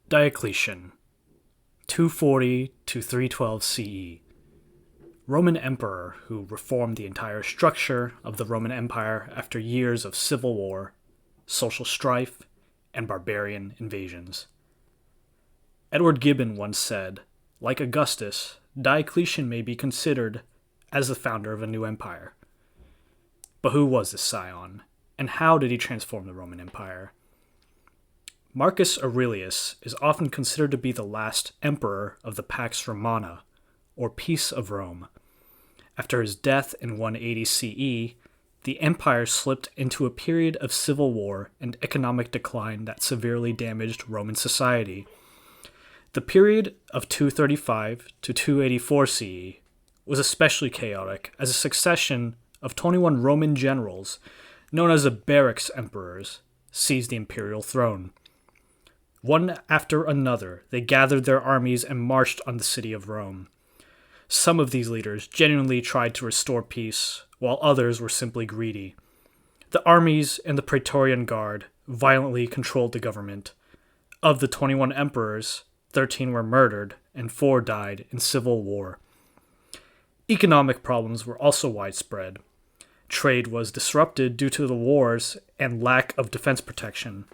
Diocletian, 240 to 312 CE, Roman emperor who reformed the entire structure of the Roman Empire after years of civil war, social strife, and barbarian invasions. Edward Gibbon once said, like Augustus, Diocletian may be considered as the founder of a new empire. But who was this scion, and how did he transform the Roman Empire? Marcus Aurelius is often considered to be the last emperor of the Pax Romana, or Peace of Rome. After his death in 180 CE, the empire slipped into a period of civil war and economic decline that severely damaged Roman society. The period of 235 to 284 CE was especially chaotic as a succession of 21 Roman generals, known as the barracks emperors, seized the imperial throne. One after another, they gathered their armies and marched on the city of Rome. Some of these leaders genuinely tried to restore peace, while others were simply greedy. The armies and the Praetorian Guard violently controlled the government. Of the 21 emperors, 13 were murdered and 4 died in civil war. Economic problems were also widespread. Trade was disrupted due to the wars and lack of defense protection.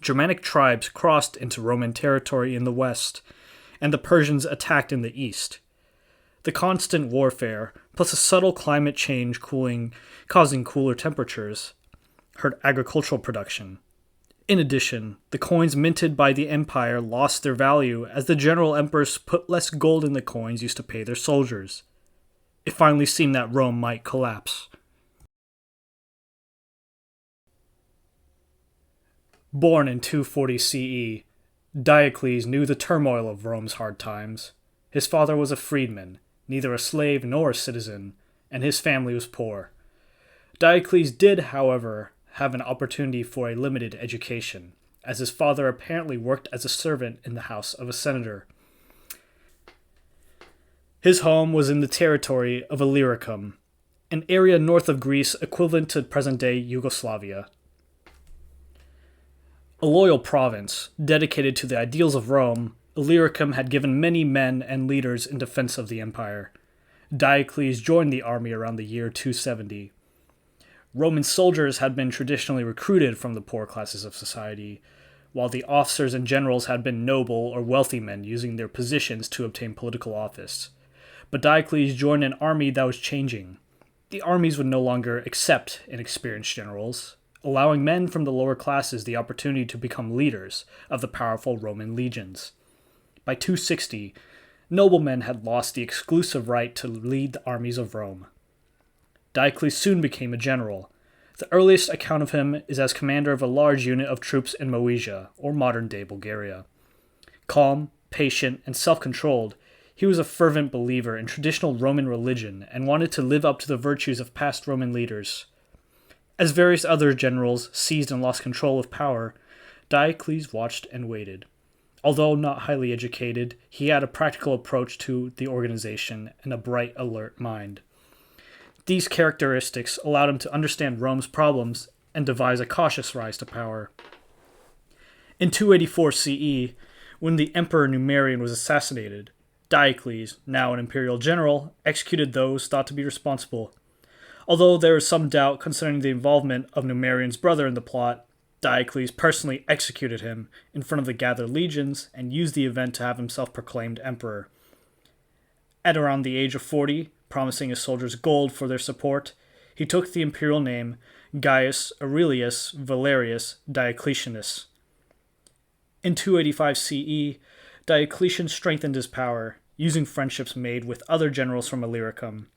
Germanic tribes crossed into Roman territory in the west, and the Persians attacked in the east. The constant warfare, plus a subtle climate change causing cooler temperatures, hurt agricultural production. In addition, the coins minted by the empire lost their value as the general emperors put less gold in the coins used to pay their soldiers. It finally seemed that Rome might collapse. Born in 240 CE, Diocles knew the turmoil of Rome's hard times. His father was a freedman, neither a slave nor a citizen, and his family was poor. Diocles did, however, have an opportunity for a limited education, as his father apparently worked as a servant in the house of a senator. His home was in the territory of Illyricum, an area north of Greece equivalent to present-day Yugoslavia. A loyal province, dedicated to the ideals of Rome, Illyricum had given many men and leaders in defense of the empire. Diocles joined the army around the year 270. Roman soldiers had been traditionally recruited from the poor classes of society, while the officers and generals had been noble or wealthy men using their positions to obtain political office. But Diocles joined an army that was changing. The armies would no longer accept inexperienced generals, allowing men from the lower classes the opportunity to become leaders of the powerful Roman legions. By 260, noblemen had lost the exclusive right to lead the armies of Rome. Diocles soon became a general. The earliest account of him is as commander of a large unit of troops in Moesia, or modern-day Bulgaria. Calm, patient, and self-controlled, he was a fervent believer in traditional Roman religion and wanted to live up to the virtues of past Roman leaders. As various other generals seized and lost control of power, Diocles watched and waited. Although not highly educated, he had a practical approach to the organization and a bright, alert mind. These characteristics allowed him to understand Rome's problems and devise a cautious rise to power. In 284 CE, when the Emperor Numerian was assassinated, Diocles, now an imperial general, executed those thought to be responsible. Although there is some doubt concerning the involvement of Numerian's brother in the plot, Diocles personally executed him in front of the gathered legions and used the event to have himself proclaimed emperor. At around the age of 40, promising his soldiers gold for their support, he took the imperial name Gaius Aurelius Valerius Diocletianus. In 285 CE, Diocletian strengthened his power, using friendships made with other generals from Illyricum.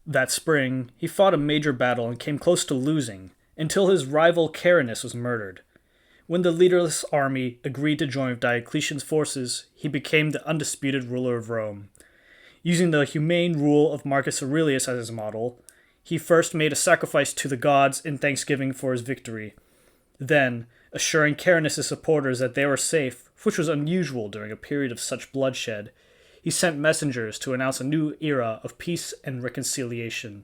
That spring, he fought a major battle and came close to losing, until his rival Carinus was murdered. When the leaderless army agreed to join Diocletian's forces, he became the undisputed ruler of Rome. Using the humane rule of Marcus Aurelius as his model, he first made a sacrifice to the gods in thanksgiving for his victory. Then, assuring Carinus' supporters that they were safe, which was unusual during a period of such bloodshed, he sent messengers to announce a new era of peace and reconciliation.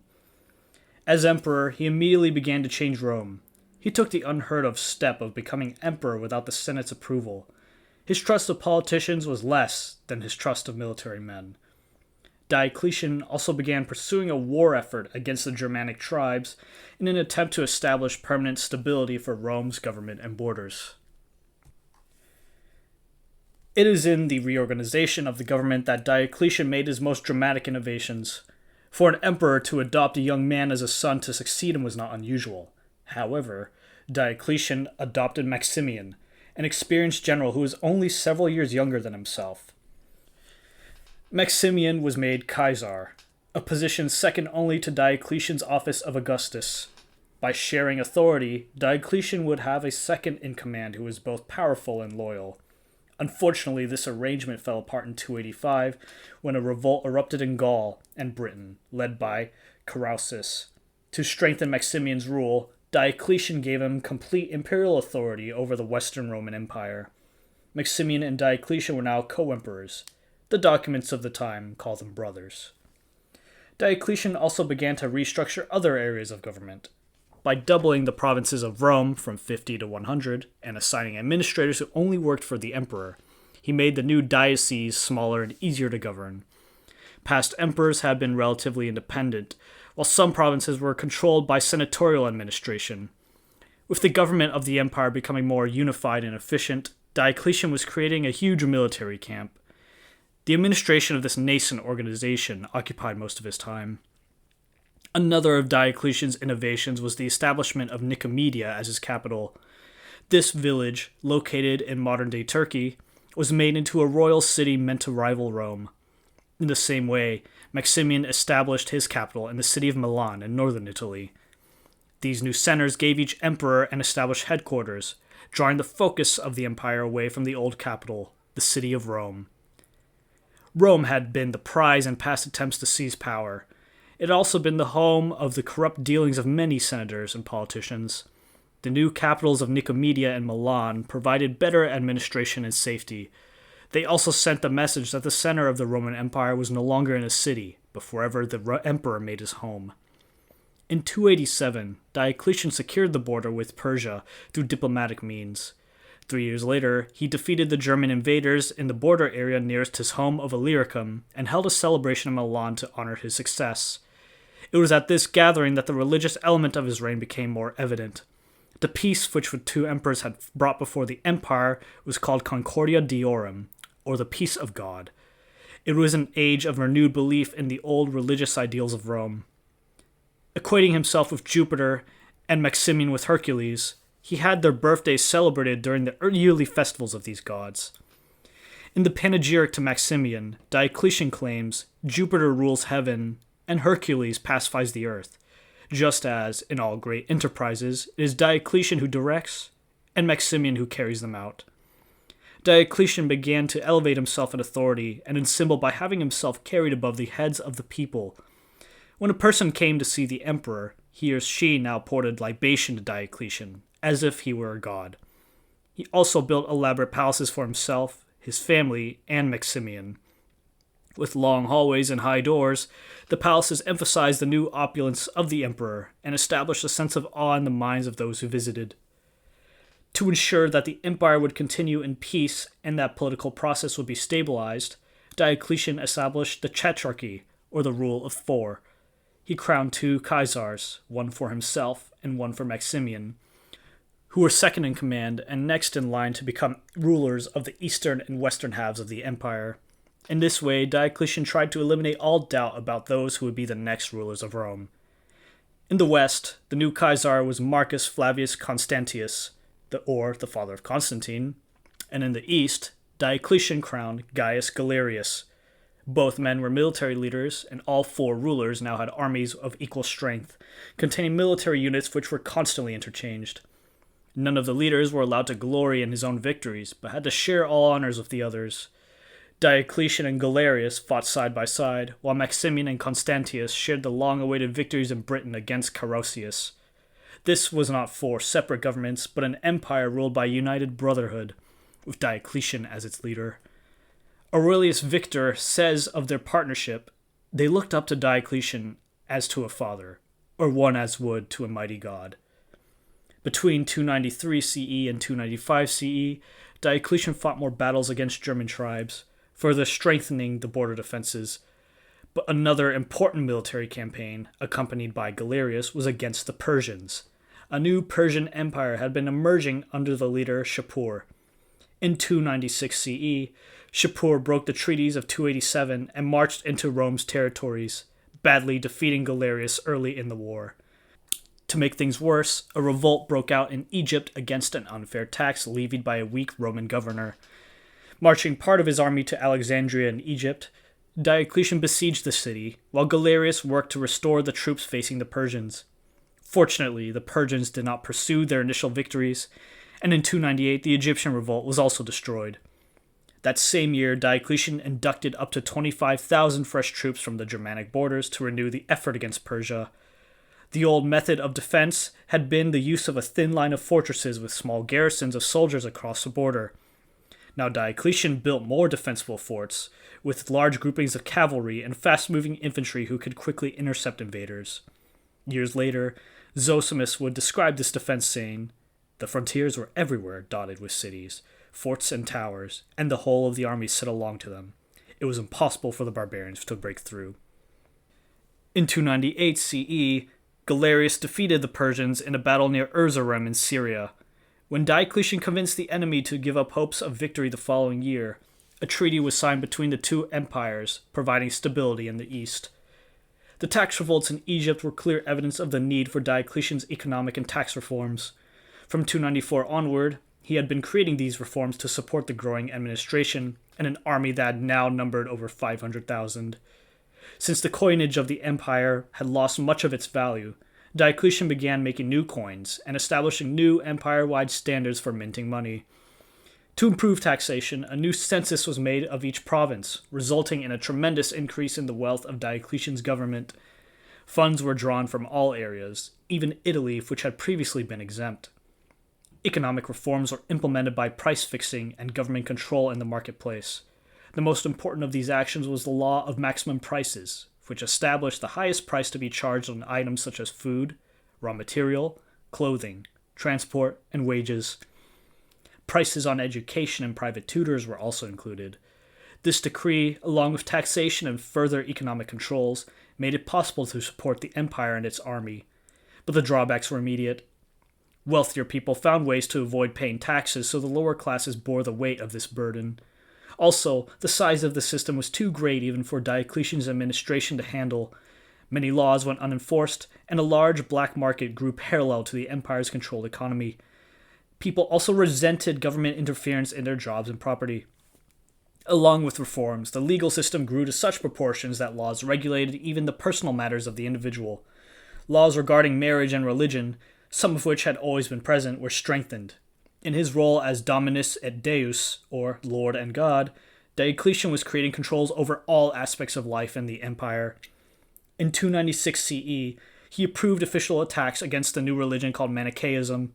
As emperor, he immediately began to change Rome. He took the unheard-of step of becoming emperor without the Senate's approval. His trust of politicians was less than his trust of military men. Diocletian also began pursuing a war effort against the Germanic tribes in an attempt to establish permanent stability for Rome's government and borders. It is in the reorganization of the government that Diocletian made his most dramatic innovations. For an emperor to adopt a young man as a son to succeed him was not unusual. However, Diocletian adopted Maximian, an experienced general who was only several years younger than himself. Maximian was made Caesar, a position second only to Diocletian's office of Augustus. By sharing authority, Diocletian would have a second in command who was both powerful and loyal. Unfortunately, this arrangement fell apart in 285 when a revolt erupted in Gaul and Britain, led by Carausius. To strengthen Maximian's rule, Diocletian gave him complete imperial authority over the Western Roman Empire. Maximian and Diocletian were now co-emperors. The documents of the time call them brothers. Diocletian also began to restructure other areas of government. By doubling the provinces of Rome from 50 to 100 and assigning administrators who only worked for the emperor, he made the new dioceses smaller and easier to govern. Past emperors had been relatively independent, while some provinces were controlled by senatorial administration. With the government of the empire becoming more unified and efficient, Diocletian was creating a huge military camp. The administration of this nascent organization occupied most of his time. Another of Diocletian's innovations was the establishment of Nicomedia as his capital. This village, located in modern-day Turkey, was made into a royal city meant to rival Rome. In the same way, Maximian established his capital in the city of Milan in northern Italy. These new centers gave each emperor an established headquarters, drawing the focus of the empire away from the old capital, the city of Rome. Rome had been the prize in past attempts to seize power. It had also been the home of the corrupt dealings of many senators and politicians. The new capitals of Nicomedia and Milan provided better administration and safety. They also sent the message that the center of the Roman Empire was no longer in a city, but wherever the emperor made his home. In 287, Diocletian secured the border with Persia through diplomatic means. 3 years later, he defeated the German invaders in the border area nearest his home of Illyricum and held a celebration in Milan to honor his success. It was at this gathering that the religious element of his reign became more evident. The peace which the two emperors had brought before the empire was called Concordia Diorum, or the peace of God. It was an age of renewed belief in the old religious ideals of Rome. Equating himself with Jupiter and Maximian with Hercules, he had their birthdays celebrated during the yearly festivals of these gods. In the panegyric to Maximian, Diocletian claims Jupiter rules heaven and Hercules pacifies the earth, just as, in all great enterprises, it is Diocletian who directs and Maximian who carries them out. Diocletian began to elevate himself in authority and in symbol by having himself carried above the heads of the people. When a person came to see the emperor, he or she now poured a libation to Diocletian, as if he were a god. He also built elaborate palaces for himself, his family, and Maximian. With long hallways and high doors, the palaces emphasized the new opulence of the emperor and established a sense of awe in the minds of those who visited. To ensure that the empire would continue in peace and that political process would be stabilized, Diocletian established the Tetrarchy, or the rule of 4. He crowned 2 Caesars, one for himself and one for Maximian, who were second in command and next in line to become rulers of the eastern and western halves of the empire. In this way, Diocletian tried to eliminate all doubt about those who would be the next rulers of Rome. In the west, the new Caesar was Marcus Flavius Constantius, the father of Constantine, and in the east, Diocletian crowned Gaius Galerius. Both men were military leaders, and all 4 rulers now had armies of equal strength, containing military units which were constantly interchanged. None of the leaders were allowed to glory in his own victories, but had to share all honors with the others. Diocletian and Galerius fought side by side, while Maximian and Constantius shared the long-awaited victories in Britain against Carausius. This was not 4 separate governments, but an empire ruled by a united brotherhood, with Diocletian as its leader. Aurelius Victor says of their partnership, they looked up to Diocletian as to a father, or one as would to a mighty god. Between 293 CE and 295 CE, Diocletian fought more battles against German tribes, further strengthening the border defenses. But another important military campaign, accompanied by Galerius, was against the Persians. A new Persian empire had been emerging under the leader Shapur. In 296 CE, Shapur broke the treaties of 287 and marched into Rome's territories, badly defeating Galerius early in the war. To make things worse, a revolt broke out in Egypt against an unfair tax levied by a weak Roman governor. Marching part of his army to Alexandria in Egypt, Diocletian besieged the city, while Galerius worked to restore the troops facing the Persians. Fortunately, the Persians did not pursue their initial victories, and in 298 the Egyptian revolt was also destroyed. That same year, Diocletian inducted up to 25,000 fresh troops from the Germanic borders to renew the effort against Persia. The old method of defense had been the use of a thin line of fortresses with small garrisons of soldiers across the border. Now Diocletian built more defensible forts, with large groupings of cavalry and fast-moving infantry who could quickly intercept invaders. Years later, Zosimus would describe this defense saying, "The frontiers were everywhere dotted with cities, forts and towers, and the whole of the army set along to them. It was impossible for the barbarians to break through." In 298 CE, Galerius defeated the Persians in a battle near Erzurum in Syria. When Diocletian convinced the enemy to give up hopes of victory the following year, a treaty was signed between the two empires, providing stability in the east. The tax revolts in Egypt were clear evidence of the need for Diocletian's economic and tax reforms. From 294 onward, he had been creating these reforms to support the growing administration and an army that now numbered over 500,000. Since the coinage of the empire had lost much of its value, Diocletian began making new coins and establishing new empire-wide standards for minting money. To improve taxation, a new census was made of each province, resulting in a tremendous increase in the wealth of Diocletian's government. Funds were drawn from all areas, even Italy, which had previously been exempt. Economic reforms were implemented by price fixing and government control in the marketplace. The most important of these actions was the law of maximum prices, which established the highest price to be charged on items such as food, raw material, clothing, transport, and wages. Prices on education and private tutors were also included. This decree, along with taxation and further economic controls, made it possible to support the empire and its army. But the drawbacks were immediate. Wealthier people found ways to avoid paying taxes, so the lower classes bore the weight of this burden. Also, the size of the system was too great even for Diocletian's administration to handle. Many laws went unenforced, and a large black market grew parallel to the empire's controlled economy. People also resented government interference in their jobs and property. Along with reforms, the legal system grew to such proportions that laws regulated even the personal matters of the individual. Laws regarding marriage and religion, some of which had always been present, were strengthened. In his role as Dominus et Deus, or Lord and God, Diocletian was creating controls over all aspects of life in the empire. In 296 CE, he approved official attacks against the new religion called Manichaeism.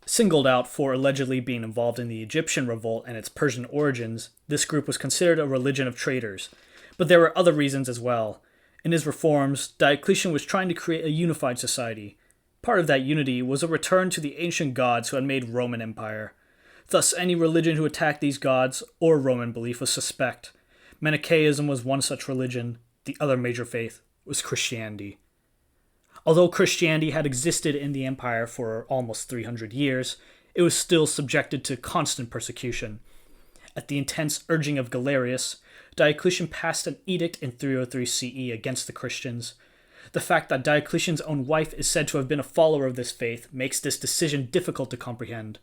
Singled out for allegedly being involved in the Egyptian revolt and its Persian origins, this group was considered a religion of traitors. But there were other reasons as well. In his reforms, Diocletian was trying to create a unified society. Part of that unity was a return to the ancient gods who had made Roman Empire. Thus, any religion who attacked these gods or Roman belief was suspect. Manichaeism was one such religion. The other major faith was Christianity. Although Christianity had existed in the empire for almost 300 years, it was still subjected to constant persecution. At the intense urging of Galerius, Diocletian passed an edict in 303 CE against the Christians. The fact that Diocletian's own wife is said to have been a follower of this faith makes this decision difficult to comprehend.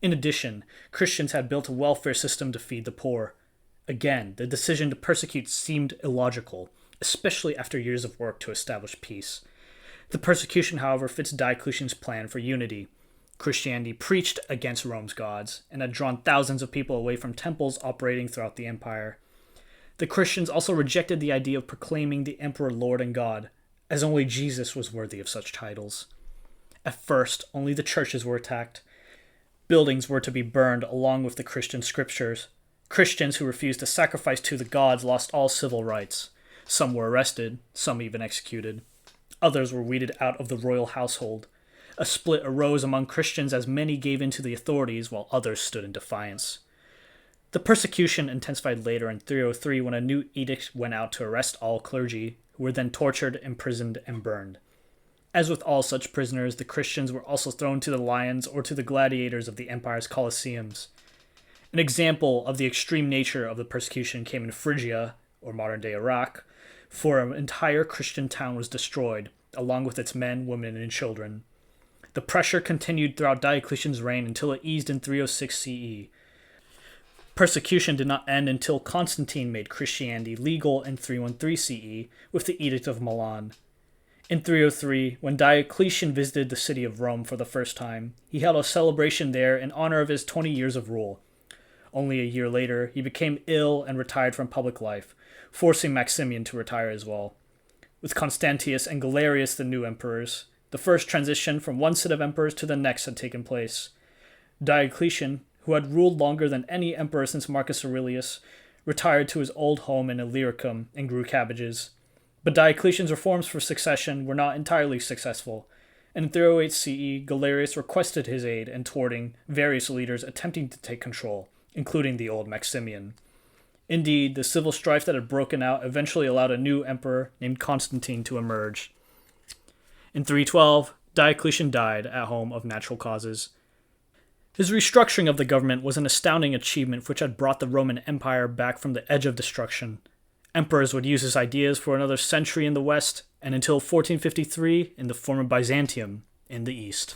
In addition, Christians had built a welfare system to feed the poor. Again, the decision to persecute seemed illogical, especially after years of work to establish peace. The persecution, however, fits Diocletian's plan for unity. Christianity preached against Rome's gods and had drawn thousands of people away from temples operating throughout the empire. The Christians also rejected the idea of proclaiming the emperor Lord and God, as only Jesus was worthy of such titles. At first, only the churches were attacked. Buildings were to be burned along with the Christian scriptures. Christians who refused to sacrifice to the gods lost all civil rights. Some were arrested, some even executed. Others were weeded out of the royal household. A split arose among Christians as many gave in to the authorities while others stood in defiance. The persecution intensified later in 303 when a new edict went out to arrest all clergy, who were then tortured, imprisoned, and burned. As with all such prisoners, the Christians were also thrown to the lions or to the gladiators of the empire's colosseums. An example of the extreme nature of the persecution came in Phrygia, or modern-day Iraq, for an entire Christian town was destroyed, along with its men, women, and children. The pressure continued throughout Diocletian's reign until it eased in 306 CE. Persecution did not end until Constantine made Christianity legal in 313 CE with the Edict of Milan. In 303, when Diocletian visited the city of Rome for the first time, he held a celebration there in honor of his 20 years of rule. Only a year later, he became ill and retired from public life, forcing Maximian to retire as well. With Constantius and Galerius the new emperors, the first transition from one set of emperors to the next had taken place. Diocletian, who had ruled longer than any emperor since Marcus Aurelius, retired to his old home in Illyricum and grew cabbages. But Diocletian's reforms for succession were not entirely successful, and in 308 CE, Galerius requested his aid in thwarting various leaders attempting to take control, including the old Maximian. Indeed, the civil strife that had broken out eventually allowed a new emperor named Constantine to emerge. In 312, Diocletian died at home of natural causes. His restructuring of the government was an astounding achievement which had brought the Roman Empire back from the edge of destruction. Emperors would use his ideas for another century in the West, and until 1453 in the former Byzantium in the East.